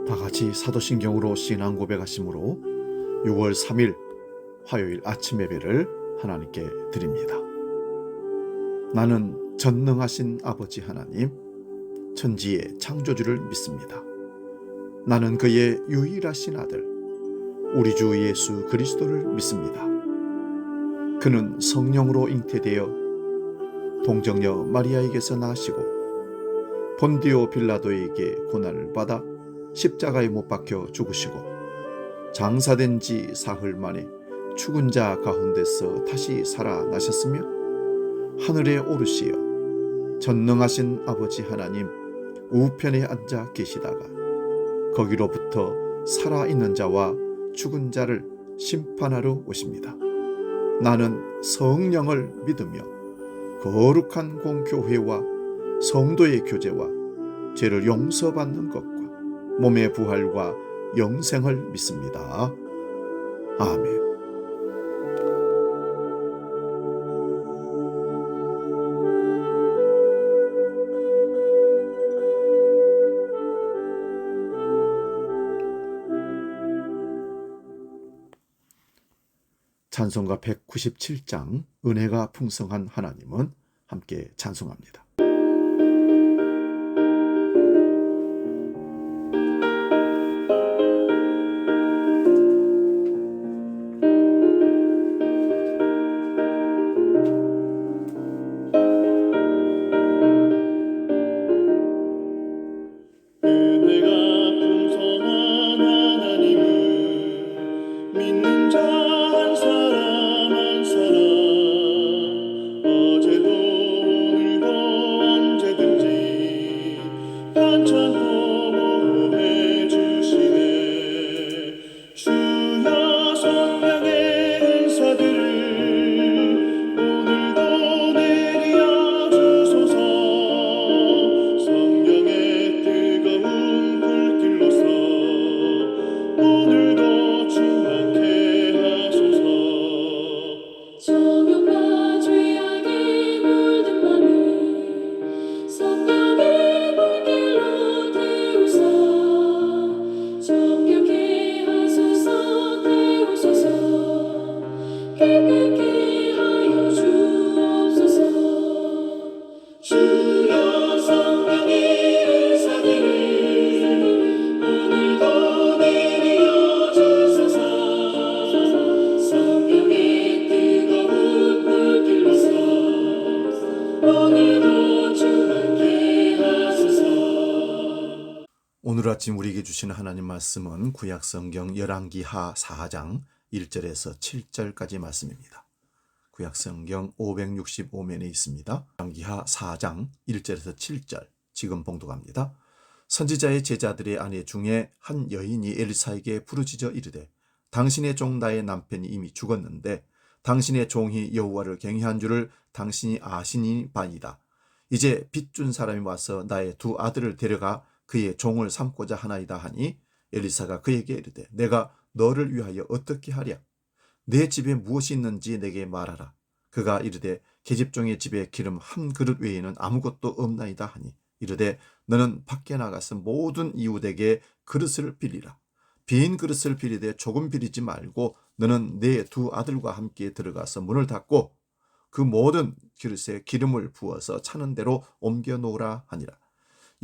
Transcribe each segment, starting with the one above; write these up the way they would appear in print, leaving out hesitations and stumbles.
다 같이 사도신경으로 신앙 고백하심으로 6월 3일 화요일 아침 예배를 하나님께 드립니다. 나는 전능하신 아버지 하나님, 천지의 창조주를 믿습니다. 나는 그의 유일하신 아들, 우리 주 예수 그리스도를 믿습니다. 그는 성령으로 잉태되어 동정녀 마리아에게서 나시고 본디오 빌라도에게 고난을 받아 십자가에 못 박혀 죽으시고 장사된 지 사흘 만에 죽은 자 가운데서 다시 살아나셨으며 하늘에 오르시어 전능하신 아버지 하나님 우편에 앉아 계시다가 거기로부터 살아있는 자와 죽은 자를 심판하러 오십니다. 나는 성령을 믿으며 거룩한 공교회와 성도의 교제와 죄를 용서받는 것과 몸의 부활과 영생을 믿습니다. 아멘. 찬송가 197장 은혜가 풍성한 하나님은 함께 찬송합니다. 은혜가 풍성한 하나님을 믿는 자 한 사람 한 사람 어제도 오늘도 언제든지 반창고 보호해 주시네. 주여 성령의 은사들을 오늘도 내려 주소서. 성령의 뜨거운 불길로서 오늘도 충만케 하소서. 정욕과 죄악에 물든 맘을 성령의 불길로 태우사 정결케 하소서. 태우소서 깨끗게 하여 주옵소서. 주여 성령의 은사들을 오늘도 내려 주소서. 성령의 뜨거운 불길로서 오늘도 충만케 하소서. 오늘 아침 우리에게 주시는 하나님 말씀은 구약성경 열왕기하 4장 1절에서 7절까지 말씀입니다. 구약성경 565면에 있습니다. 열왕기하 4장 1절에서 7절 지금 봉독합니다. 선지자의 제자들의 아내 중에 한 여인이 엘리사에게 부르짖어 이르되 당신의 종 나의 남편이 이미 죽었는데 당신의 종이 여호와를 경외한 줄을 당신이 아시니 바이다. 이제 빚준 사람이 와서 나의 두 아들을 데려가 그의 종을 삼고자 하나이다 하니 엘리사가 그에게 이르되 내가 너를 위하여 어떻게 하랴? 내 집에 무엇이 있는지 내게 말하라. 그가 이르되 계집종의 집에 기름 한 그릇 외에는 아무것도 없나이다 하니 이르되 너는 밖에 나가서 모든 이웃에게 그릇을 빌리라. 빈 그릇을 빌리되 조금 빌리지 말고 너는 내 두 아들과 함께 들어가서 문을 닫고 그 모든 그릇에 기름을 부어서 차는 대로 옮겨 놓으라 하니라.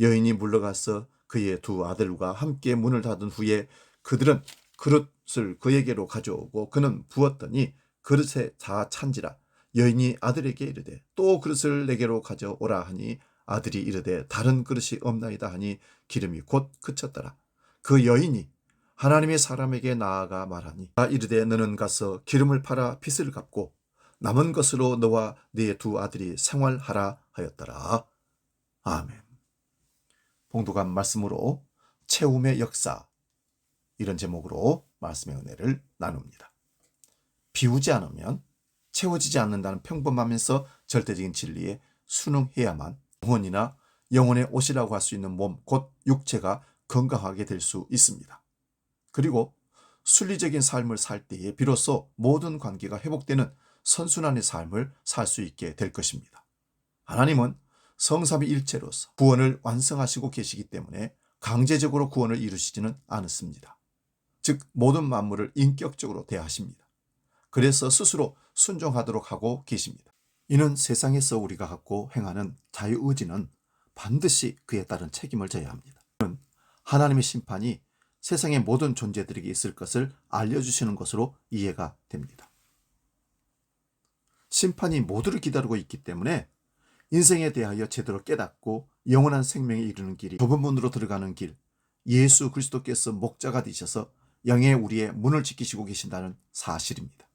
여인이 물러가서 그의 두 아들과 함께 문을 닫은 후에 그들은 그릇을 그에게로 가져오고 그는 부었더니 그릇에 다 찬지라. 여인이 아들에게 이르되 또 그릇을 내게로 가져오라 하니 아들이 이르되 다른 그릇이 없나이다 하니 기름이 곧 그쳤더라. 그 여인이 하나님의 사람에게 나아가 말하니 이르되 너는 가서 기름을 팔아 빚을 갚고 남은 것으로 너와 네 두 아들이 생활하라 하였더라. 아멘. 봉독한 말씀으로 채움의 역사, 이런 제목으로 말씀의 은혜를 나눕니다. 비우지 않으면 채워지지 않는다는 평범하면서 절대적인 진리에 순응해야만 영혼이나 영혼의 옷이라고 할 수 있는 몸, 곧 육체가 건강하게 될 수 있습니다. 그리고 순리적인 삶을 살 때에 비로소 모든 관계가 회복되는 선순환의 삶을 살 수 있게 될 것입니다. 하나님은 성삼위일체로서 구원을 완성하시고 계시기 때문에 강제적으로 구원을 이루시지는 않았습니다. 즉 모든 만물을 인격적으로 대하십니다. 그래서 스스로 순종하도록 하고 계십니다. 이는 세상에서 우리가 갖고 행하는 자유의지는 반드시 그에 따른 책임을 져야 합니다. 이는 하나님의 심판이 세상의 모든 존재들에게 있을 것을 알려주시는 것으로 이해가 됩니다. 심판이 모두를 기다리고 있기 때문에 인생에 대하여 제대로 깨닫고 영원한 생명에 이르는 길이 좁은 문으로 들어가는 길, 예수 그리스도께서 목자가 되셔서 영의 우리의 문을 지키시고 계신다는 사실입니다.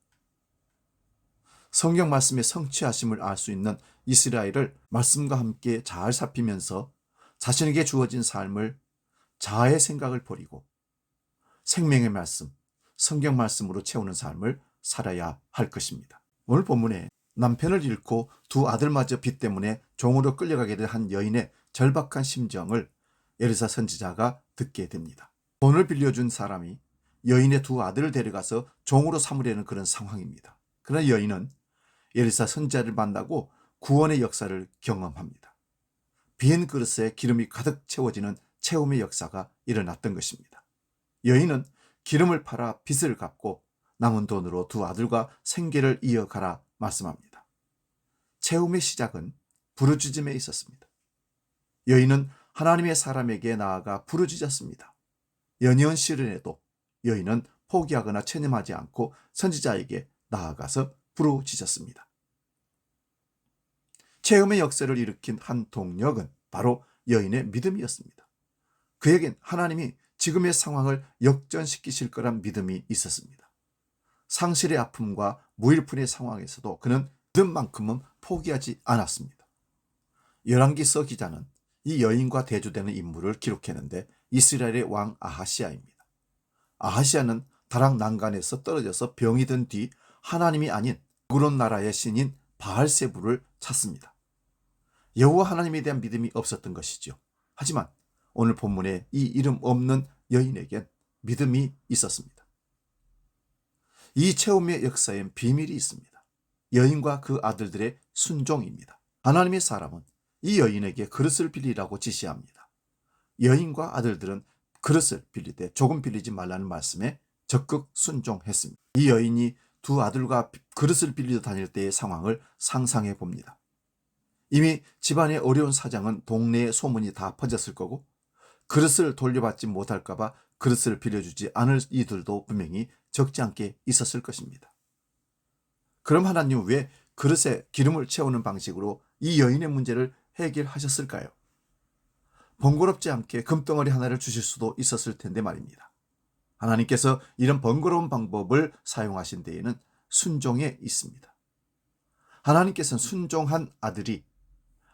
성경 말씀의 성취하심을 알 수 있는 이스라엘을 말씀과 함께 잘 살피면서 자신에게 주어진 삶을 자아의 생각을 버리고 생명의 말씀, 성경 말씀으로 채우는 삶을 살아야 할 것입니다. 오늘 본문에 남편을 잃고 두 아들마저 빚 때문에 종으로 끌려가게 된 한 여인의 절박한 심정을 엘리사 선지자가 듣게 됩니다. 돈을 빌려준 사람이 여인의 두 아들을 데려가서 종으로 삼으려는 그런 상황입니다. 그러나 여인은 엘리사 선지자를 만나고 구원의 역사를 경험합니다. 빈 그릇에 기름이 가득 채워지는 체험의 역사가 일어났던 것입니다. 여인은 기름을 팔아 빚을 갚고 남은 돈으로 두 아들과 생계를 이어가라 말씀합니다. 체험의 시작은 부르짖음에 있었습니다. 여인은 하나님의 사람에게 나아가 부르짖었습니다. 연이은 시련에도 여인은 포기하거나 체념하지 않고 선지자에게 나아가서 부르짖었습니다. 체험의 역사를 일으킨 한 동력은 바로 여인의 믿음이었습니다. 그에겐 하나님이 지금의 상황을 역전시키실 거란 믿음이 있었습니다. 상실의 아픔과 무일푼의 상황에서도 그는 믿음만큼은 포기하지 않았습니다. 열왕기서 기자는 이 여인과 대조되는 인물을 기록했는데 이스라엘의 왕 아하시아입니다. 아하시아는 다락 난간에서 떨어져서 병이 든 뒤 하나님이 아닌 그런 나라의 신인 바알세부를 찾습니다. 여호와 하나님에 대한 믿음이 없었던 것이죠. 하지만 오늘 본문에 이 이름 없는 여인에겐 믿음이 있었습니다. 이 체험의 역사엔 비밀이 있습니다. 여인과 그 아들들의 순종입니다. 하나님의 사람은 이 여인에게 그릇을 빌리라고 지시합니다. 여인과 아들들은 그릇을 빌리되 조금 빌리지 말라는 말씀에 적극 순종했습니다. 이 여인이 두 아들과 그릇을 빌리러 다닐 때의 상황을 상상해 봅니다. 이미 집안의 어려운 사정은 동네에 소문이 다 퍼졌을 거고 그릇을 돌려받지 못할까봐 그릇을 빌려주지 않을 이들도 분명히 적지 않게 있었을 것입니다. 그럼 하나님 왜 그릇에 기름을 채우는 방식으로 이 여인의 문제를 해결하셨을까요? 번거롭지 않게 금덩어리 하나를 주실 수도 있었을 텐데 말입니다. 하나님께서 이런 번거로운 방법을 사용하신 데에는 순종에 있습니다. 하나님께서는 순종한 아들이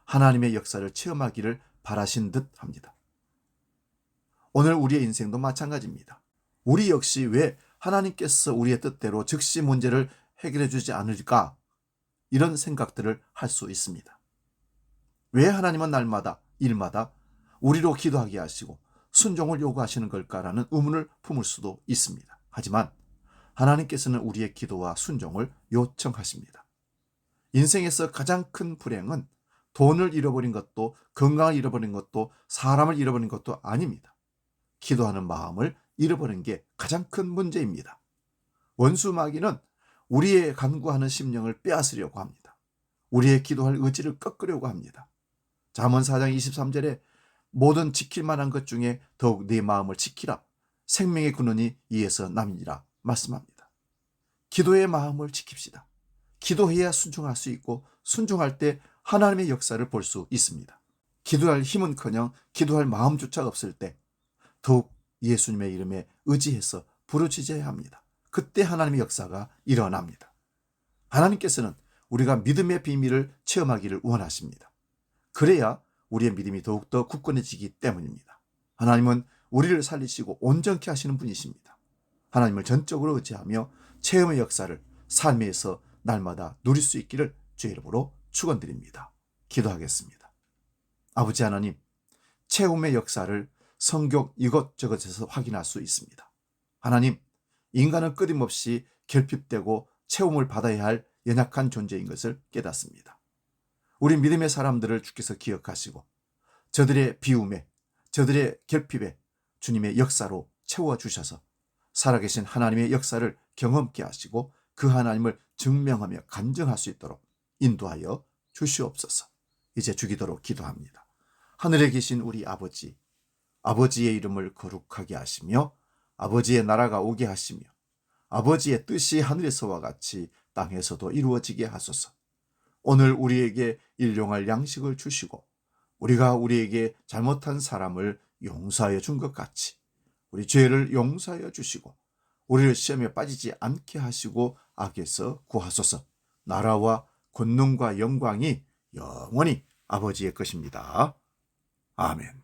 하나님의 역사를 체험하기를 바라신 듯 합니다. 오늘 우리의 인생도 마찬가지입니다. 우리 역시 왜 하나님께서 우리의 뜻대로 즉시 문제를 해결해 주지 않을까? 이런 생각들을 할 수 있습니다. 왜 하나님은 날마다 일마다 우리로 기도하게 하시고 순종을 요구하시는 걸까라는 의문을 품을 수도 있습니다. 하지만 하나님께서는 우리의 기도와 순종을 요청하십니다. 인생에서 가장 큰 불행은 돈을 잃어버린 것도 건강을 잃어버린 것도 사람을 잃어버린 것도 아닙니다. 기도하는 마음을 잃어버린 게 가장 큰 문제입니다. 원수 마귀는 우리의 간구하는 심령을 빼앗으려고 합니다. 우리의 기도할 의지를 꺾으려고 합니다. 잠언 4장 23절에 모든 지킬 만한 것 중에 더욱 네 마음을 지키라. 생명의 근원이 이에서 남이니라 말씀합니다. 기도의 마음을 지킵시다. 기도해야 순종할 수 있고 순종할 때 하나님의 역사를 볼 수 있습니다. 기도할 힘은커녕 기도할 마음조차 없을 때 더욱 예수님의 이름에 의지해서 부르짖어야 합니다. 그때 하나님의 역사가 일어납니다. 하나님께서는 우리가 믿음의 비밀을 체험하기를 원하십니다. 그래야 우리의 믿음이 더욱더 굳건해지기 때문입니다. 하나님은 우리를 살리시고 온전케 하시는 분이십니다. 하나님을 전적으로 의지하며 체험의 역사를 삶에서 날마다 누릴 수 있기를 주의 이름으로 축원드립니다. 기도하겠습니다. 아버지 하나님, 체험의 역사를 성경 이것저것에서 확인할 수 있습니다. 하나님, 인간은 끊임없이 결핍되고 체험을 받아야 할 연약한 존재인 것을 깨닫습니다. 우리 믿음의 사람들을 주께서 기억하시고 저들의 비움에 저들의 결핍에 주님의 역사로 채워주셔서 살아계신 하나님의 역사를 경험케 하시고 그 하나님을 증명하며 간증할 수 있도록 인도하여 주시옵소서. 이제 주기도록 기도합니다. 하늘에 계신 우리 아버지, 아버지의 이름을 거룩하게 하시며 아버지의 나라가 오게 하시며 아버지의 뜻이 하늘에서와 같이 땅에서도 이루어지게 하소서. 오늘 우리에게 일용할 양식을 주시고 우리가 우리에게 잘못한 사람을 용서하여 준 것 같이 우리 죄를 용서하여 주시고 우리를 시험에 빠지지 않게 하시고 악에서 구하소서. 나라와 권능과 영광이 영원히 아버지의 것입니다. 아멘.